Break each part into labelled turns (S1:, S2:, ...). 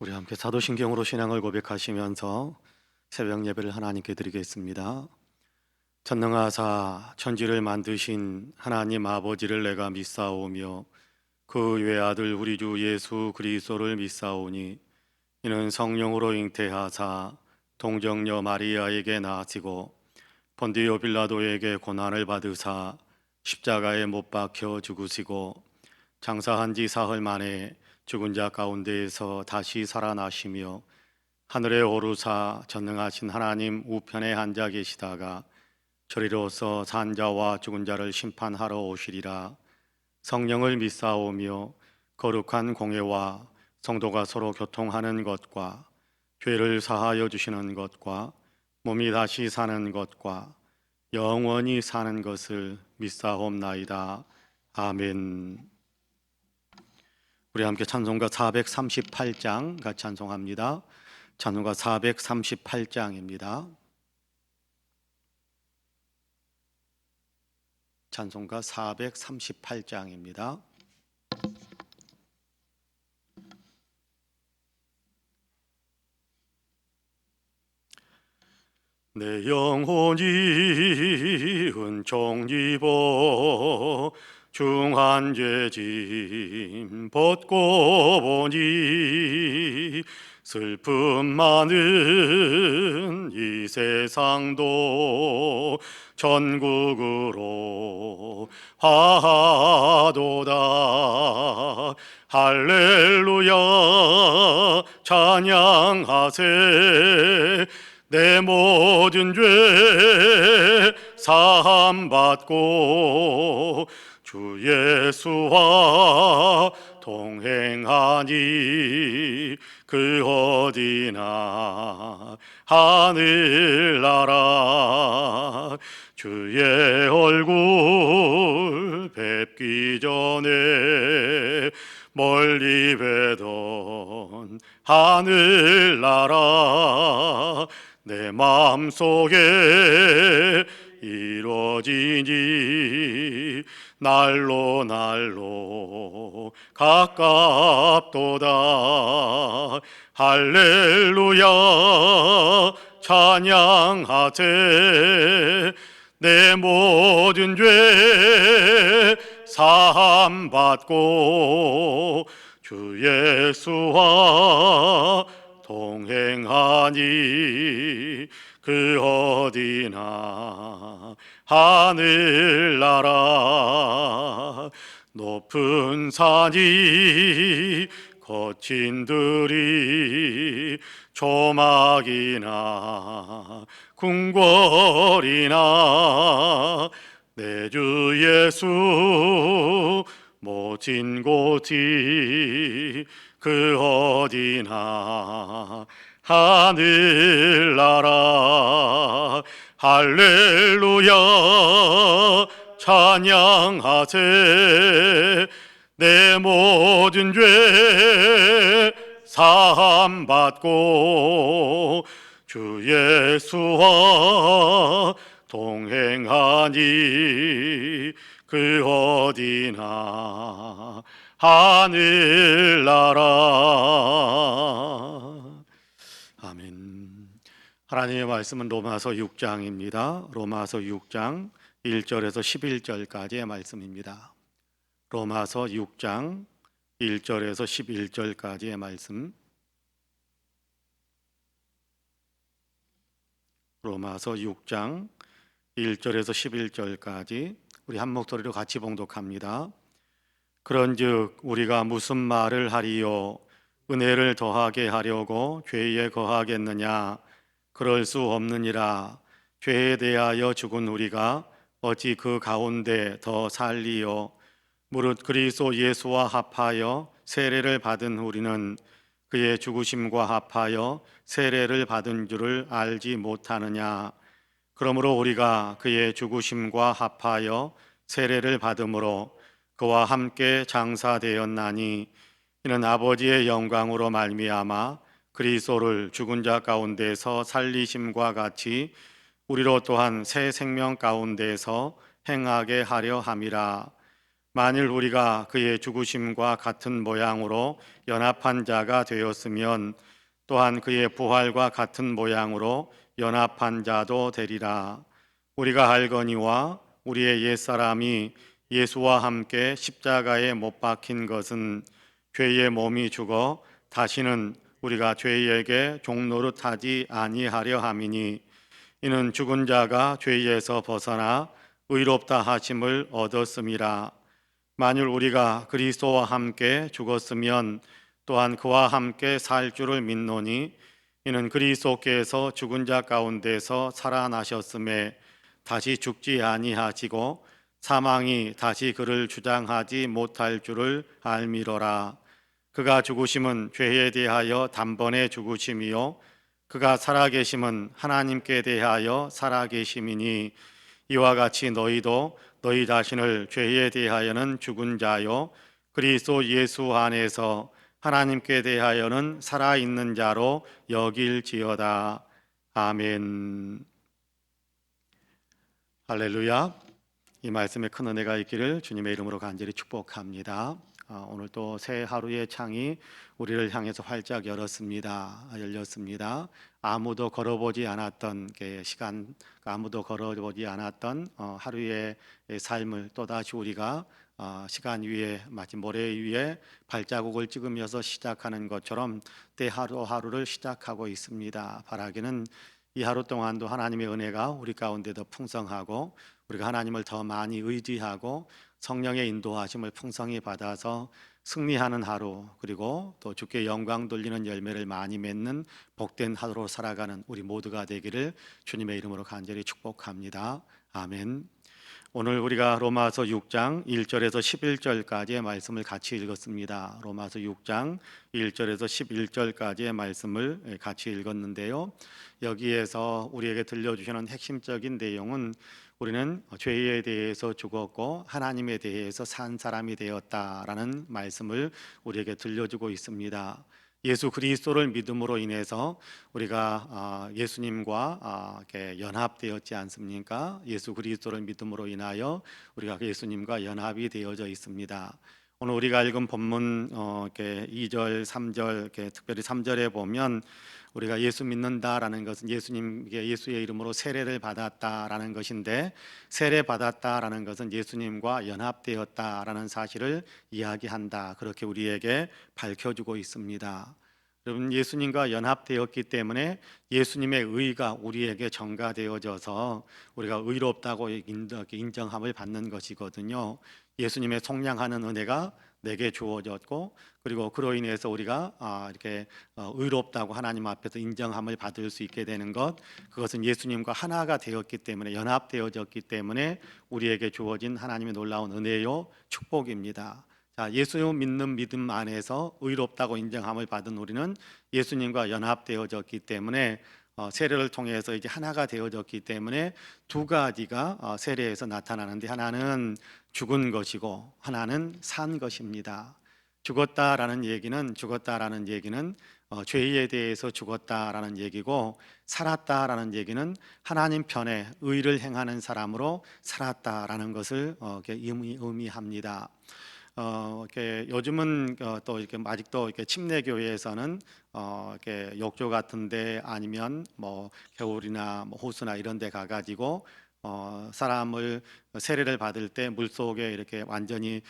S1: 우리 함께 사도신경으로 신앙을 고백하시면서 새벽 예배를 하나님께 드리겠습니다. 전능하사 천지를 만드신 하나님 아버지를 내가 믿사오며 그 외아들 우리 주 예수 그리스도를 믿사오니 이는 성령으로 잉태하사 동정녀 마리아에게 나시고 본디오 빌라도에게 고난을 받으사 십자가에 못 박혀 죽으시고 장사한 지 사흘 만에 죽은 자 가운데에서 다시 살아나시며 하늘에 오르사 전능하신 하나님 우편에 앉아 계시다가 저리로서 산자와 죽은 자를 심판하러 오시리라. 성령을 믿사오며 거룩한 공예와 성도가 서로 교통하는 것과 죄를 사하여 주시는 것과 몸이 다시 사는 것과 영원히 사는 것을 믿사옵나이다. 아멘. 우리 함께 찬송가 438장 같이 찬송합니다. 찬송가 438장입니다. 찬송가 438장입니다. 내 영혼이 은총 입어 중한 죄짐 벗고 보니 슬픔 많은 이 세상도 천국으로 화하도다. 할렐루야 찬양하세. 내 모든 죄 사함받고 주 예수와 동행하니 그 어디나 하늘나라. 주의 얼굴 뵙기 전에 멀리 뵈던 하늘나라. 내 마음속에 이루어지니 날로 날로 가깝도다. 할렐루야 찬양하세. 내 모든 죄 사함받고 주 예수와 동행하니 그 어디나 하늘나라. 높은 산이 거친 들이 조막이나 궁궐이나 내 주 예수 모진 곳이 그 어디나 하늘나라. 할렐루야 찬양하세. 내 모든 죄 사함받고 주 예수와 동행하니 그 어디나 하늘나라. 아멘. 하나님의 말씀은 로마서 6장입니다. 로마서 6장 1절에서 11절까지의 말씀입니다. 로마서 6장 1절에서 11절까지의 말씀. 로마서 6장 1절에서 11절까지 우리 한 목소리로 같이 봉독합니다. 그런즉 우리가 무슨 말을 하리요? 은혜를 더하게 하려고 죄에 거하겠느냐? 그럴 수 없느니라. 죄에 대하여 죽은 우리가 어찌 그 가운데 더 살리요? 무릇 그리스도 예수와 합하여 세례를 받은 우리는 그의 죽으심과 합하여 세례를 받은 줄을 알지 못하느냐? 그러므로 우리가 그의 죽으심과 합하여 세례를 받음으로 그와 함께 장사되었나니 이는 아버지의 영광으로 말미암아 그리스도를 죽은 자 가운데서 살리심과 같이 우리로 또한 새 생명 가운데서 행하게 하려 함이라. 만일 우리가 그의 죽으심과 같은 모양으로 연합한 자가 되었으면 또한 그의 부활과 같은 모양으로 연합한 자도 되리라. 우리가 알거니와 우리의 옛사람이 예수와 함께 십자가에 못 박힌 것은 죄의 몸이 죽어 다시는 우리가 죄에게 종노릇하지 아니하려 함이니, 이는 죽은 자가 죄에서 벗어나 의롭다 하심을 얻었음이라. 만일 우리가 그리스도와 함께 죽었으면 또한 그와 함께 살 줄을 믿노니, 이는 그리스도께서 죽은 자 가운데서 살아나셨음에 다시 죽지 아니하시고 사망이 다시 그를 주장하지 못할 줄을 알미로라. 그가 죽으심은 죄에 대하여 단번에 죽으심이요 그가 살아계심은 하나님께 대하여 살아계심이니, 이와 같이 너희도 너희 자신을 죄에 대하여는 죽은 자요 그리스도 예수 안에서 하나님께 대하여는 살아있는 자로 여길지어다. 아멘. 할렐루야. 이 말씀에 큰 은혜가 있기를 주님의 이름으로 간절히 축복합니다. 오늘 또 새 하루의 창이 우리를 향해서 활짝 열렸습니다. 아무도 걸어보지 않았던 시간, 아무도 걸어보지 않았던 하루의 삶을 또다시 우리가 시간 위에 마치 모래 위에 발자국을 찍으면서 시작하는 것처럼 때 하루하루를 시작하고 있습니다. 바라기는 이 하루 동안도 하나님의 은혜가 우리 가운데 더 풍성하고 우리가 하나님을 더 많이 의지하고 성령의 인도하심을 풍성히 받아서 승리하는 하루, 그리고 또 주께 영광 돌리는 열매를 많이 맺는 복된 하루로 살아가는 우리 모두가 되기를 주님의 이름으로 간절히 축복합니다. 아멘. 오늘 우리가 로마서 6장 1절에서 11절까지의 말씀을 같이 읽었습니다. 로마서 6장 1절에서 11절까지의 말씀을 같이 읽었는데요. 여기에서 우리에게 들려주시는 핵심적인 내용은 우리는 죄에 대해서 죽었고 하나님에 대해서 산 사람이 되었다라는 말씀을 우리에게 들려주고 있습니다. 예수 그리스도를 믿음으로 인해서 우리가 예수님과 연합되었지 않습니까? 예수 그리스도를 믿음으로 인하여 우리가 예수님과 연합이 되어져 있습니다. 오늘 우리가 읽은 본문 2절, 3절, 특별히 3절에 보면 우리가 예수 믿는다라는 것은 예수님께 예수의 이름으로 세례를 받았다라는 것인데, 세례 받았다라는 것은 예수님과 연합되었다라는 사실을 이야기한다, 그렇게 우리에게 밝혀주고 있습니다. 여러분, 예수님과 연합되었기 때문에 예수님의 의가 우리에게 전가되어져서 우리가 의롭다고 인정함을 받는 것이거든요. 예수님의 속량하는 은혜가 내게 주어졌고, 그리고 그로 인해서 우리가 이렇게 의롭다고 하나님 앞에서 인정함을 받을 수 있게 되는 것, 그것은 예수님과 하나가 되었기 때문에, 연합되어졌기 때문에 우리에게 주어진 하나님의 놀라운 은혜요 축복입니다. 자, 예수 믿는 믿음 안에서 의롭다고 인정함을 받은 우리는 예수님과 연합되어졌기 때문에 세례를 통해서 이제 하나가 되어졌기 때문에 두 가지가 세례에서 나타나는데, 하나는 죽은 것이고 하나는 산 것입니다. 죽었다라는 얘기는 죄에 대해서 죽었다라는 얘기고, 살았다라는 얘기는 하나님 편에 의를 행하는 사람으로 살았다라는 것을 의미합니다. 이렇게 요즘은 또 이렇게 아직도 이렇게 침례교회에서는 이렇게 욕조 같은데 아니면 뭐 겨울이나 뭐 호수나 이런 데 가가지고 사람을 세례를 받을 때 물 속에 이렇게 완전히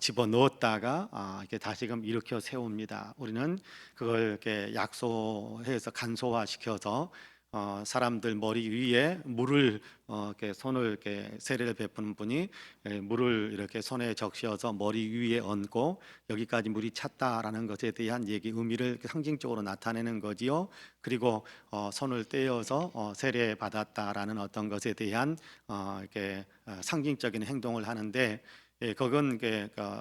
S1: 집어 넣었다가 이렇게 다시금 일으켜 세웁니다. 우리는 그걸 이렇게 약소해서 간소화시켜서 사람들 머리 위에 물을 이렇게 손을 이렇게 세례를 베푸는 분이 물을 이렇게 손에 적셔서 머리 위에 얹고 여기까지 물이 찼다라는 것에 대한 의미를 상징적으로 나타내는 거지요. 그리고 손을 떼어서 세례 받았다라는 어떤 것에 대한 이렇게 상징적인 행동을 하는데, 그건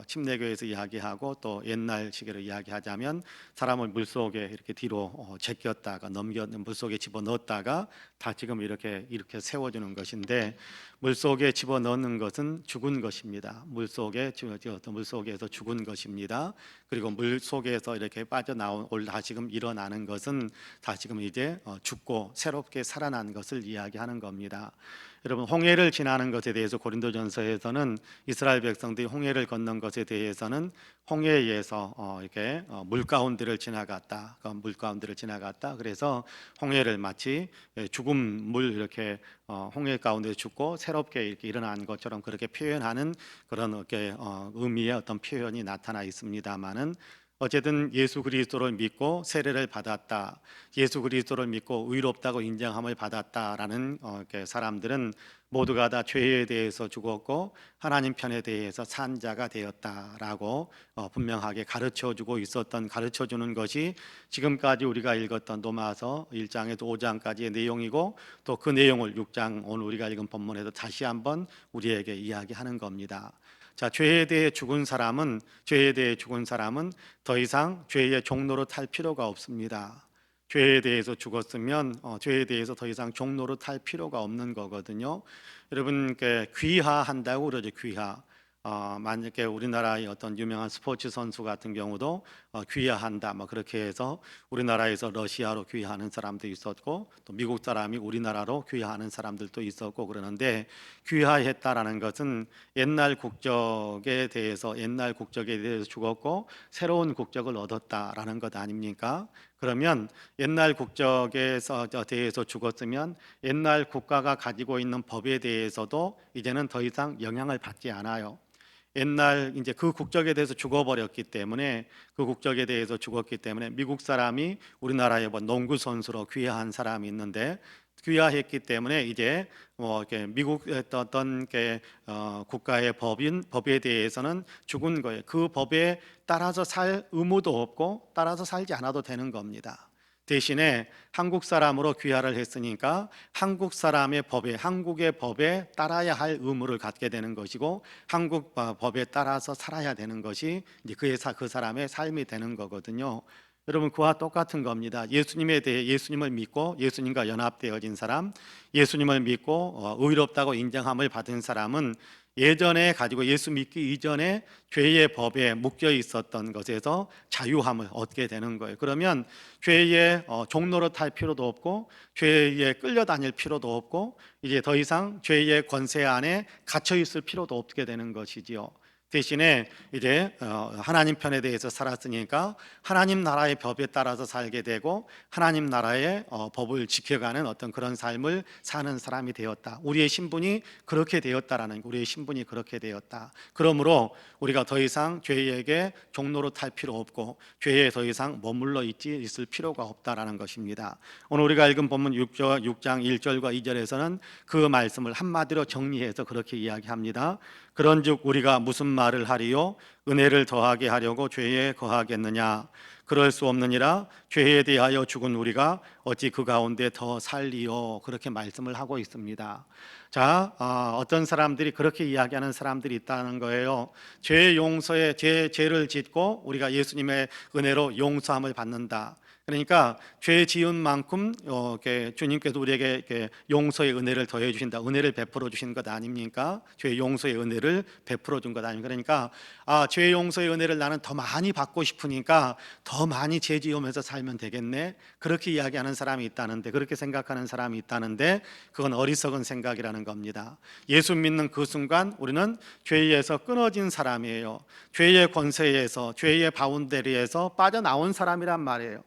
S1: 침례교에서 이야기하고 또 옛날 시기로 이야기하자면 사람을 물 속에 이렇게 뒤로 제꼈다가 물 속에 집어 넣었다가 다 지금 이렇게 세워주는 것인데, 물 속에 집어 넣는 것은 죽은 것입니다. 물 속에서 죽은 것입니다. 그리고 물 속에서 이렇게 빠져나온 다시금 일어나는 것은 다시금 이제 죽고 새롭게 살아난 것을 이야기하는 겁니다. 여러분, 홍해를 지나는 것에 대해서 고린도전서에서는 이스라엘 백성들이 홍해를 건넌 것에 대해서는 홍해에서 이렇게 물 가운데를 지나갔다. 물 가운데를 지나갔다. 그래서 홍해를 마치 죽은 물 이렇게 홍해 가운데 죽고 새롭게 이렇게 일어난 것처럼 그렇게 표현하는 그런 이렇게 의미의 어떤 표현이 나타나 있습니다만은 어쨌든 예수 그리스도를 믿고 세례를 받았다. 예수 그리스도를 믿고 의롭다고 인정함을 받았다라는 이렇게 사람들은 모두가 다 죄에 대해서 죽었고 하나님 편에 대해서 산 자가 되었다라고 분명하게 가르쳐주고 있었던, 가르쳐주는 것이 지금까지 우리가 읽었던 로마서 1장에서 5장까지의 내용이고, 또 그 내용을 6장 오늘 우리가 읽은 본문에서 다시 한번 우리에게 이야기하는 겁니다. 자, 죄에 대해 죽은 사람은 더 이상 죄의 종로로 탈 필요가 없습니다. 죄에 대해서 죽었으면 죄에 대해서 더 이상 종로로 탈 필요가 없는 거거든요. 여러분, 귀화한다고 그러죠. 귀화. 만약에 우리나라의 어떤 유명한 스포츠 선수 같은 경우도 귀화한다, 뭐 그렇게 해서 우리나라에서 러시아로 귀화하는 사람도 있었고, 또 미국 사람이 우리나라로 귀화하는 사람들도 있었고 그러는데, 귀화했다라는 것은 옛날 국적에 대해서 죽었고 새로운 국적을 얻었다라는 것 아닙니까? 그러면 옛날 국적에서 대해서 죽었으면 옛날 국가가 가지고 있는 법에 대해서도 이제는 더 이상 영향을 받지 않아요. 옛날 이제 그 국적에 대해서 죽어버렸기 때문에, 미국 사람이 우리나라에 뭐 농구 선수로 귀화한 사람이 있는데, 귀화했기 때문에 이제 이렇게 미국의 어떤 국가의 법에 대해서는 죽은 거예요. 그 법에 따라서 살 의무도 없고 따라서 살지 않아도 되는 겁니다. 대신에 한국 사람으로 귀화를 했으니까 한국 사람의 법에, 한국의 법에 따라야 할 의무를 갖게 되는 것이고, 한국 법에 따라서 살아야 되는 것이 이제 그 사람의 삶이 되는 거거든요. 여러분, 그와 똑같은 겁니다. 예수님을 믿고 예수님과 연합되어진 사람, 예수님을 믿고 의롭다고 인정함을 받은 사람은 예전에 가지고 예수 믿기 이전에 죄의 법에 묶여 있었던 것에서 자유함을 얻게 되는 거예요. 그러면 죄의 종로로 탈 필요도 없고 죄에 끌려다닐 필요도 없고 이제 더 이상 죄의 권세 안에 갇혀 있을 필요도 없게 되는 것이지요. 대신에 이제 하나님 편에 대해서 살았으니까 하나님 나라의 법에 따라서 살게 되고 하나님 나라의 법을 지켜가는 어떤 그런 삶을 사는 사람이 되었다. 우리의 신분이 그렇게 되었다라는, 우리의 신분이 그렇게 되었다. 그러므로 우리가 더 이상 죄에게 종로로 탈 필요 없고 죄에 더 이상 머물러 있을 필요가 없다라는 것입니다. 오늘 우리가 읽은 본문 6장 1절과 2절에서는 그 말씀을 한마디로 정리해서 그렇게 이야기합니다. 그런즉 우리가 무슨 말을 하리요? 은혜를 더하게 하려고 죄에 거하겠느냐? 그럴 수 없느니라. 죄에 대하여 죽은 우리가 어찌 그 가운데 더 살리요? 그렇게 말씀을 하고 있습니다. 자, 어떤 사람들이 그렇게 이야기하는 사람들이 있다는 거예요. 죄를 짓고 우리가 예수님의 은혜로 용서함을 받는다. 그러니까 죄 지은 만큼 주님께서 우리에게 용서의 은혜를 더해 주신다, 은혜를 베풀어 주신 것 아닙니까? 죄 용서의 은혜를 베풀어 준 것 아닙니까? 그러니까 죄 용서의 은혜를 나는 더 많이 받고 싶으니까 더 많이 죄 지으면서 살면 되겠네, 그렇게 이야기하는 사람이 있다는데, 그렇게 생각하는 사람이 있다는데, 그건 어리석은 생각이라는 겁니다. 예수 믿는 그 순간 우리는 죄에서 끊어진 사람이에요. 죄의 권세에서, 죄의 바운더리에서 빠져나온 사람이란 말이에요.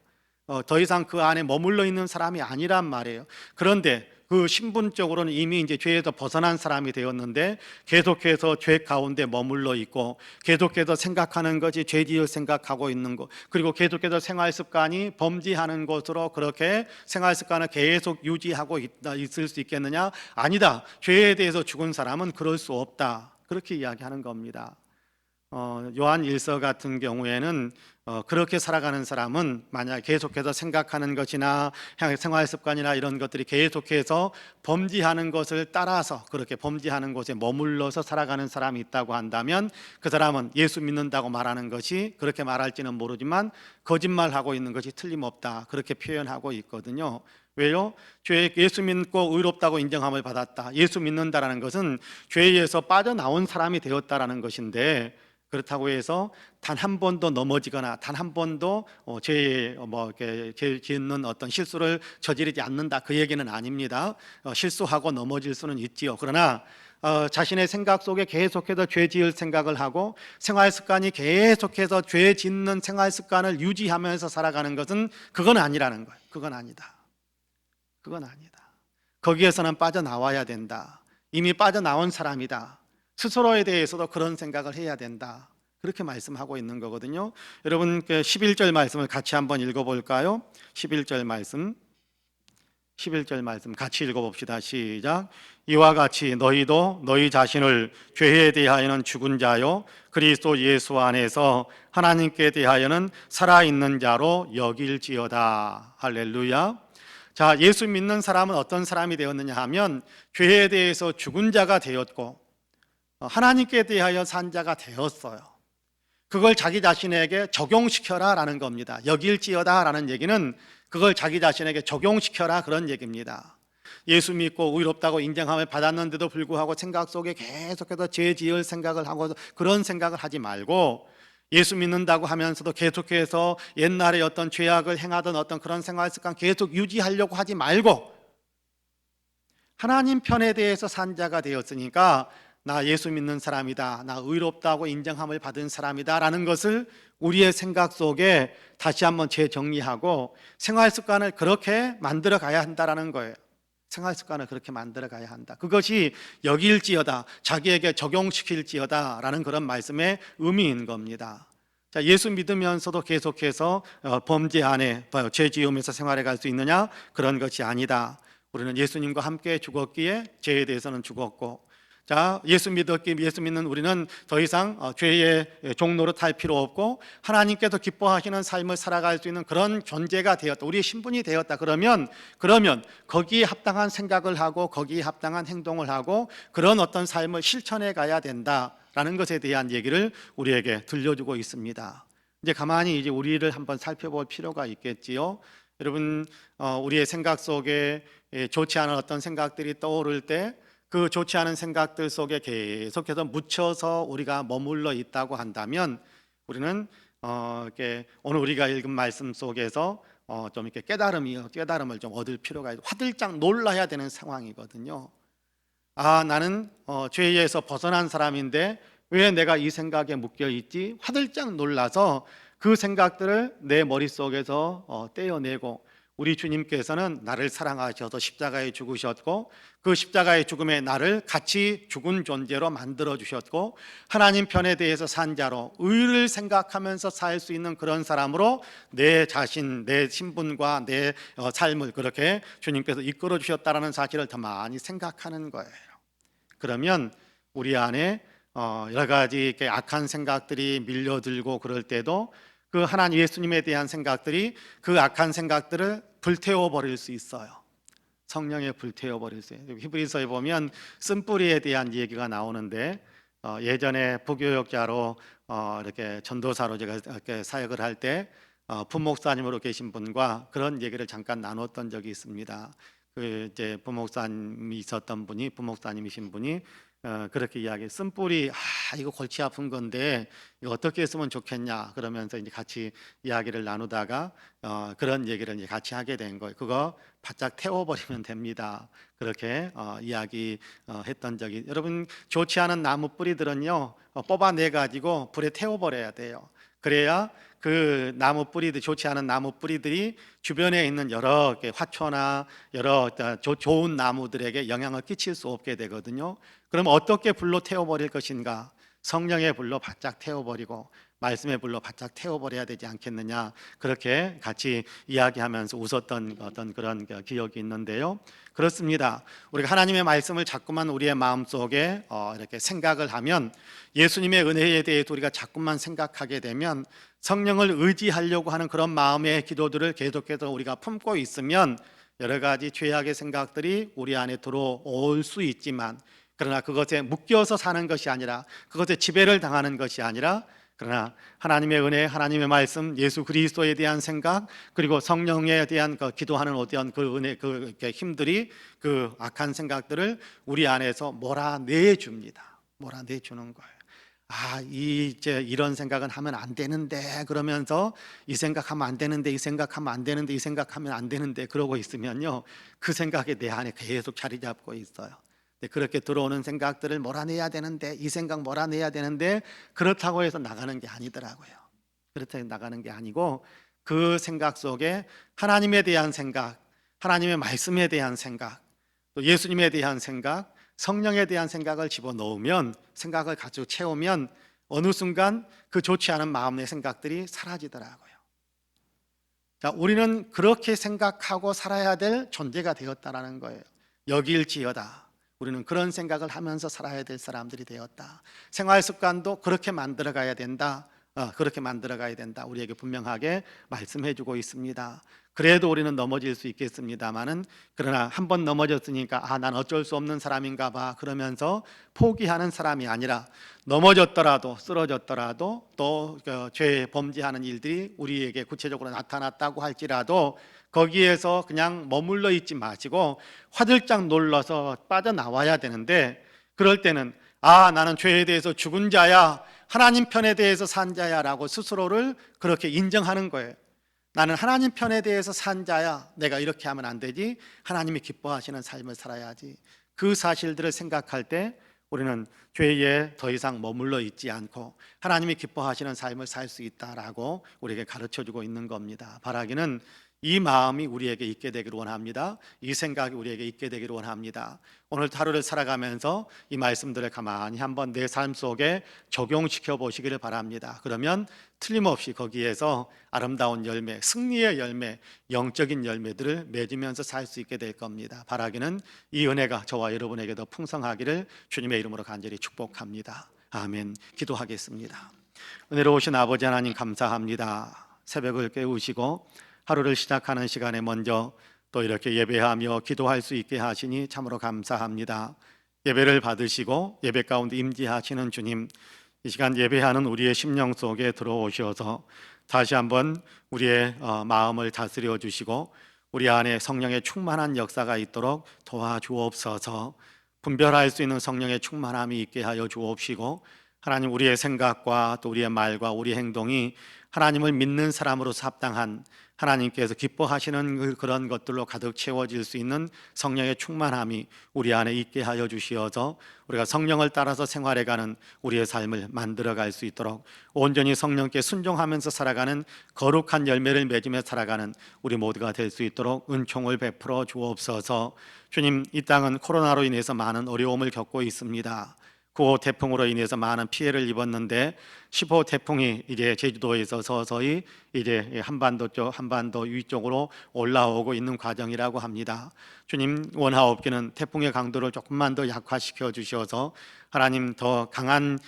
S1: 더 이상 그 안에 머물러 있는 사람이 아니란 말이에요. 그런데 그 신분적으로는 이미 이제 죄에서 벗어난 사람이 되었는데 계속해서 죄 가운데 머물러 있고, 계속해서 생각하는 것이 죄지을 생각하고 있는 것, 그리고 계속해서 생활 습관이 범죄하는 것으로 그렇게 생활 습관을 계속 유지하고 있을 수 있겠느냐? 아니다. 죄에 대해서 죽은 사람은 그럴 수 없다. 그렇게 이야기하는 겁니다. 요한 1서 같은 경우에는 그렇게 살아가는 사람은 만약 계속해서 생각하는 것이나 생활 습관이나 이런 것들이 계속해서 범죄하는 것을 따라서 그렇게 범죄하는 곳에 머물러서 살아가는 사람이 있다고 한다면, 그 사람은 예수 믿는다고 말하는 것이, 그렇게 말할지는 모르지만 거짓말하고 있는 것이 틀림없다, 그렇게 표현하고 있거든요. 왜요? 예수 믿고 의롭다고 인정함을 받았다. 예수 믿는다라는 것은 죄에서 빠져나온 사람이 되었다라는 것인데, 그렇다고 해서 단 한 번도 넘어지거나 단 한 번도 죄 짓는 어떤 실수를 저지르지 않는다, 그 얘기는 아닙니다. 실수하고 넘어질 수는 있지요. 그러나 자신의 생각 속에 계속해서 죄 지을 생각을 하고 생활 습관이 계속해서 죄 짓는 생활 습관을 유지하면서 살아가는 것은 그건 아니라는 거예요. 그건 아니다. 그건 아니다. 거기에서는 빠져나와야 된다. 이미 빠져나온 사람이다. 스스로에 대해서도 그런 생각을 해야 된다. 그렇게 말씀하고 있는 거거든요. 여러분 11절 말씀을 같이 한번 읽어볼까요? 11절 말씀 같이 읽어봅시다. 시작. 이와 같이 너희도 너희 자신을 죄에 대하여는 죽은 자요 그리스도 예수 안에서 하나님께 대하여는 살아있는 자로 여길지어다. 할렐루야. 자, 예수 믿는 사람은 어떤 사람이 되었느냐 하면 죄에 대해서 죽은 자가 되었고 하나님께 대하여 산 자가 되었어요. 그걸 자기 자신에게 적용시켜라 라는 겁니다. 여길지어다 라는 얘기는 그걸 자기 자신에게 적용시켜라, 그런 얘기입니다. 예수 믿고 의롭다고 인정함을 받았는데도 불구하고 생각 속에 계속해서 죄 지을 생각을 하고 그런 생각을 하지 말고, 예수 믿는다고 하면서도 계속해서 옛날에 어떤 죄악을 행하던 어떤 그런 생활 습관 계속 유지하려고 하지 말고, 하나님 편에 대해서 산 자가 되었으니까 나 예수 믿는 사람이다, 나 의롭다고 인정함을 받은 사람이다 라는 것을 우리의 생각 속에 다시 한번 재정리하고 생활 습관을 그렇게 만들어 가야 한다라는 거예요. 생활 습관을 그렇게 만들어 가야 한다. 그것이 여길지어다, 자기에게 적용시킬지어다 라는 그런 말씀의 의미인 겁니다. 자, 예수 믿으면서도 계속해서 범죄 안에 죄 지으면서 생활해 갈 수 있느냐? 그런 것이 아니다. 우리는 예수님과 함께 죽었기에 죄에 대해서는 죽었고, 자, 예수 믿는 우리는 더 이상 죄의 종로로 탈 필요 없고 하나님께서 기뻐하시는 삶을 살아갈 수 있는 그런 존재가 되었다, 우리의 신분이 되었다. 그러면 거기에 합당한 생각을 하고 거기에 합당한 행동을 하고 그런 어떤 삶을 실천해 가야 된다라는 것에 대한 얘기를 우리에게 들려주고 있습니다. 이제 가만히 이제 우리를 한번 살펴볼 필요가 있겠지요. 여러분, 우리의 생각 속에 좋지 않은 어떤 생각들이 떠오를 때 그 좋지 않은 생각들 속에 계속해서 묻혀서 우리가 머물러 있다고 한다면 우리는 이렇게 오늘 우리가 읽은 말씀 속에서 좀 이렇게 깨달음을 좀 얻을 필요가 있고 화들짝 놀라야 되는 상황이거든요. 아, 나는 죄에서 벗어난 사람인데 왜 내가 이 생각에 묶여 있지? 화들짝 놀라서 그 생각들을 내 머릿속에서 떼어내고, 우리 주님께서는 나를 사랑하셔서 십자가에 죽으셨고 그 십자가의 죽음에 나를 같이 죽은 존재로 만들어 주셨고 하나님 편에 대해서 산 자로 의를 생각하면서 살 수 있는 그런 사람으로 내 자신, 내 신분과 내 삶을 그렇게 주님께서 이끌어 주셨다는 사실을 더 많이 생각하는 거예요. 그러면 우리 안에 여러 가지 이렇게 악한 생각들이 밀려들고 그럴 때도 그 하나님 예수님에 대한 생각들이 그 악한 생각들을 불태워 버릴 수 있어요. 성령에 불태워 버릴 수 있어요. 히브리서에 보면 쓴뿌리에 대한 얘기가 나오는데 예전에 부교역자로 이렇게 전도사로 제가 이렇게 사역을 할 때 부목사님으로 계신 분과 그런 얘기를 잠깐 나눴던 적이 있습니다. 그 이제 부목사님이신 분이 그렇게 이야기, 쓴뿌리, 이거 골치 아픈 건데 이거 어떻게 쓰면 좋겠냐 그러면서 이제 같이 이야기를 나누다가 그런 얘기를 이제 같이 하게 된 거예요. 그거 바짝 태워버리면 됩니다. 그렇게 이야기했던 적이. 여러분, 좋지 않은 나무 뿌리들은요 뽑아내 가지고 불에 태워버려야 돼요. 그래야 그 나무 뿌리들, 좋지 않은 나무 뿌리들이 주변에 있는 여러 화초나 여러 좋은 나무들에게 영향을 끼칠 수 없게 되거든요. 그럼 어떻게 불로 태워버릴 것인가? 성령의 불로 바짝 태워버리고 말씀의 불로 바짝 태워버려야 되지 않겠느냐, 그렇게 같이 이야기하면서 웃었던 어떤 그런 기억이 있는데요. 그렇습니다. 우리가 하나님의 말씀을 자꾸만 우리의 마음속에 이렇게 생각을 하면, 예수님의 은혜에 대해서 우리가 자꾸만 생각하게 되면, 성령을 의지하려고 하는 그런 마음의 기도들을 계속해서 우리가 품고 있으면 여러 가지 죄악의 생각들이 우리 안에 들어올 수 있지만, 그러나 그것에 묶여서 사는 것이 아니라, 그것에 지배를 당하는 것이 아니라, 그러나 하나님의 은혜, 하나님의 말씀, 예수 그리스도에 대한 생각, 그리고 성령에 대한 기도하는 어떤 그 은혜, 그 힘들이 그 악한 생각들을 우리 안에서 몰아내줍니다. 몰아내주는 거예요. 이제 이런 생각은 하면 안 되는데 그러면서 이 생각하면 안 되는데 이 생각하면 안 되는데 이 생각하면 안 되는데 그러고 있으면요, 그 생각이 내 안에 계속 자리 잡고 있어요. 그렇게 들어오는 생각들을 몰아내야 되는데, 이 생각 몰아내야 되는데, 그렇다고 해서 나가는 게 아니더라고요. 그렇다고 나가는 게 아니고, 그 생각 속에 하나님에 대한 생각, 하나님의 말씀에 대한 생각, 또 예수님에 대한 생각, 성령에 대한 생각을 집어넣으면, 생각을 가지고 채우면 어느 순간 그 좋지 않은 마음의 생각들이 사라지더라고요. 자, 우리는 그렇게 생각하고 살아야 될 존재가 되었다라는 거예요. 여길지어다. 우리는 그런 생각을 하면서 살아야 될 사람들이 되었다. 생활 습관도 그렇게 만들어 가야 된다. 그렇게 만들어 가야 된다. 우리에게 분명하게 말씀해 주고 있습니다. 그래도 우리는 넘어질 수 있겠습니다만은, 그러나 한 번 넘어졌으니까 난 어쩔 수 없는 사람인가 봐 그러면서 포기하는 사람이 아니라, 넘어졌더라도 쓰러졌더라도 또 죄 범죄하는 일들이 우리에게 구체적으로 나타났다고 할지라도 거기에서 그냥 머물러 있지 마시고 화들짝 놀라서 빠져나와야 되는데, 그럴 때는 나는 죄에 대해서 죽은 자야, 하나님 편에 대해서 산 자야 라고 스스로를 그렇게 인정하는 거예요. 나는 하나님 편에 대해서 산 자야. 내가 이렇게 하면 안 되지. 하나님이 기뻐하시는 삶을 살아야지. 그 사실들을 생각할 때 우리는 죄에 더 이상 머물러 있지 않고 하나님이 기뻐하시는 삶을 살 수 있다라고 우리에게 가르쳐주고 있는 겁니다. 바라기는 이 마음이 우리에게 있게 되기를 원합니다. 이 생각이 우리에게 있게 되기를 원합니다. 오늘 하루를 살아가면서 이 말씀들을 가만히 한번 내 삶 속에 적용시켜 보시기를 바랍니다. 그러면 틀림없이 거기에서 아름다운 열매, 승리의 열매, 영적인 열매들을 맺으면서 살 수 있게 될 겁니다. 바라기는 이 은혜가 저와 여러분에게도 풍성하기를 주님의 이름으로 간절히 축복합니다. 아멘. 기도하겠습니다. 은혜로우신 아버지 하나님, 감사합니다. 새벽을 깨우시고 하루를 시작하는 시간에 먼저 또 이렇게 예배하며 기도할 수 있게 하시니 참으로 감사합니다. 예배를 받으시고 예배 가운데 임재하시는 주님, 이 시간 예배하는 우리의 심령 속에 들어오셔서 다시 한번 우리의 마음을 다스려 주시고 우리 안에 성령의 충만한 역사가 있도록 도와주옵소서. 분별할 수 있는 성령의 충만함이 있게 하여 주옵시고, 하나님, 우리의 생각과 또 우리의 말과 우리 행동이 하나님을 믿는 사람으로서 합당한, 하나님께서 기뻐하시는 그런 것들로 가득 채워질 수 있는 성령의 충만함이 우리 안에 있게 하여 주시어서 우리가 성령을 따라서 생활해가는 우리의 삶을 만들어갈 수 있도록, 온전히 성령께 순종하면서 살아가는 거룩한 열매를 맺으며 살아가는 우리 모두가 될 수 있도록 은총을 베풀어 주옵소서. 주님, 이 땅은 코로나로 인해서 많은 어려움을 겪고 있습니다. 9호 태풍으로 인해서 많은 피해를 입었는데 10호 태풍이 이제 제주도에서 서서히 이제 한반도 위쪽으로 올라오고 있는 과정이라고 합니다. 주님, 원하옵기는 태풍의 강도를 조금만 더 약화시켜 주셔서 하나님 더 강한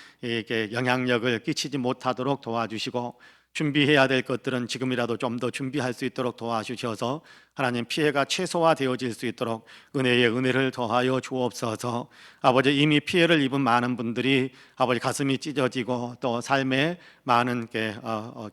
S1: 영향력을 끼치지 못하도록 도와주시고, 준비해야 될 것들은 지금이라도 좀 더 준비할 수 있도록 도와주셔서 하나님, 피해가 최소화되어질 수 있도록 은혜의 은혜를 더하여 주옵소서. 아버지, 이미 피해를 입은 많은 분들이 아버지 가슴이 찢어지고 또 삶에 많은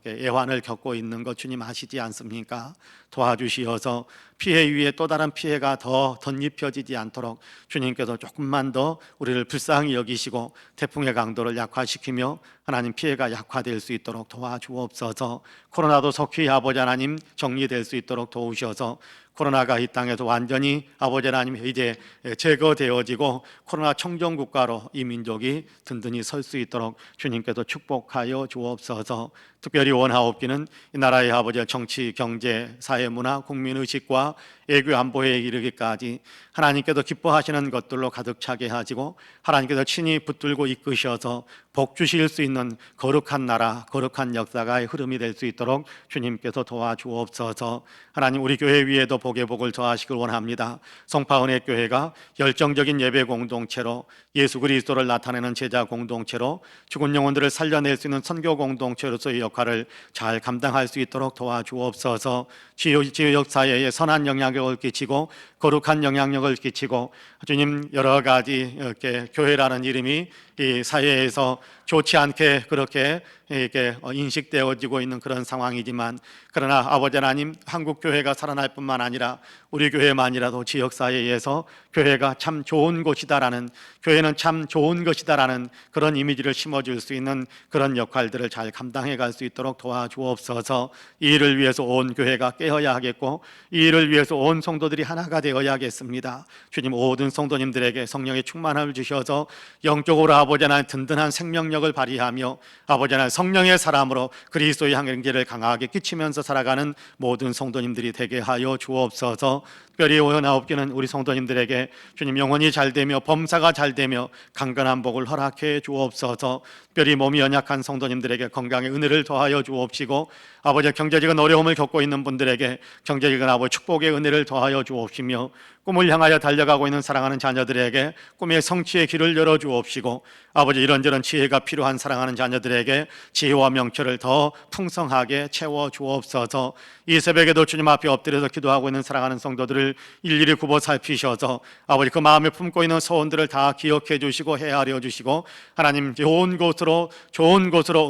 S1: 애환을 겪고 있는 것 주님 아시지 않습니까? 도와주시어서 피해 위에 또 다른 피해가 더 덧입혀지지 않도록 주님께서 조금만 더 우리를 불쌍히 여기시고 태풍의 강도를 약화시키며 하나님, 피해가 약화될 수 있도록 도와주옵소서. 코로나도 속히 아버지 하나님 정리될 수 있도록 도우셔서 코로나가 이 땅에서 완전히 아버지 하나님 이제 제거되어지고 코로나 청정 국가로 이 민족이 든든히 설 수 있도록 주님께서 축복하여 주옵소서. 특별히 원하옵기는 이 나라의 아버지 정치, 경제, 사회, 문화, 국민의식과 애교 안보에 이르기까지 하나님께서 기뻐하시는 것들로 가득 차게 하시고 하나님께서 친히 붙들고 이끄셔서 복 주실 수 있는 거룩한 나라, 거룩한 역사가 흐름이 될 수 있도록 주님께서 도와주옵소서. 하나님, 우리 교회 위에도 복의 복을 더하시길 원합니다. 성파은혜교회가 열정적인 예배 공동체로, 예수 그리스도를 나타내는 제자 공동체로, 죽은 영혼들을 살려낼 수 있는 선교 공동체로서의 역할을 잘 감당할 수 있도록 도와주옵소서. 지역 사회에 선한 영향력을 끼치고 거룩한 영향력을 끼치고, 주님, 여러 가지 이렇게 교회라는 이름이 이 사회에서 좋지 않게 그렇게 이렇게 인식되어지고 있는 그런 상황이지만, 그러나 아버지 하나님, 한국 교회가 살아날 뿐만 아니라 우리 교회만이라도 지역사회에서 교회가 참 좋은 곳이다라는, 교회는 참 좋은 것이다라는 그런 이미지를 심어줄 수 있는 그런 역할들을 잘 감당해 갈 수 있도록 도와주옵소서. 이 일을 위해서 온 교회가 깨어야 하겠고, 이 일을 위해서 온 성도들이 하나가 되어야겠습니다. 주님, 모든 성도님들에게 성령의 충만함을 주셔서 영적으로 아버지 하나님 든든한 생명력을 발휘하며 아버지 하나님 성령의 사람으로 그리스도의 향기를 강하게 끼치면서 살아가는 모든 성도님들이 되게 하여 주옵소서. 특별히 59개는 우리 성도님들에게 주님 영혼이 잘되며 범사가 잘되며 강건한 복을 허락해 주옵소서. 특별히 몸이 연약한 성도님들에게 건강의 은혜를 더하여 주옵시고, 아버지 경제적인 어려움을 겪고 있는 분들에게 경제적인 아버지 축복의 은혜를 더하여 주옵시며, 꿈을 향하여 달려가고 있는 사랑하는 자녀들에게 꿈의 성취의 길을 열어 주옵시고, 아버지 이런저런 지혜가 필요한 사랑하는 자녀들에게 지혜와 명철을 더 풍성하게 채워 주옵소서. 이 새벽에도 주님 앞에 엎드려서 기도하고 있는 사랑하는 성도들을 일일이 굽어 살피셔서 아버지 그 마음에 품고 있는 소원들을 다 기억해 주시고 헤아려 주시고, 하나님 좋은 곳으로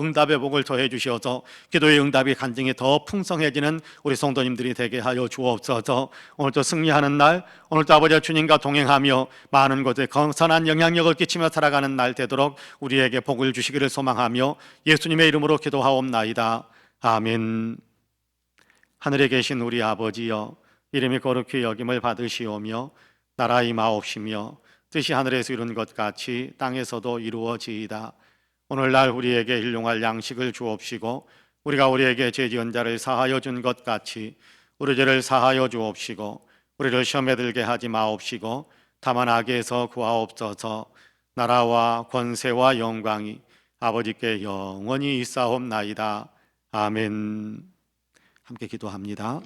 S1: 응답의 복을 더해 주셔서 기도의 응답이 간증이 더 풍성해지는 우리 성도님들이 되게 하여 주옵소서. 오늘도 승리하는 날, 오늘도 아버지 주님과 동행하며 많은 곳에 건선한 영향력을 끼치며 살아가는 날 되도록 우리에게 복을 주시기를 소망하며 예수님의 이름으로 기도하옵나이다. 아멘. 하늘에 계신 우리 아버지여, 이름이 거룩히 여김을 받으시오며 나라 임하옵시며 뜻이 하늘에서 이룬 것 같이 땅에서도 이루어지이다. 오늘날 우리에게 일용할 양식을 주옵시고, 우리가 우리에게 죄 지은 자를 사하여 준 것 같이 우리 죄를 사하여 주옵시고, 우리를 시험에 들게 하지 마옵시고 다만 악에서 구하옵소서. 나라와 권세와 영광이 아버지께 영원히 있사옵나이다. 아멘. 함께 기도합니다.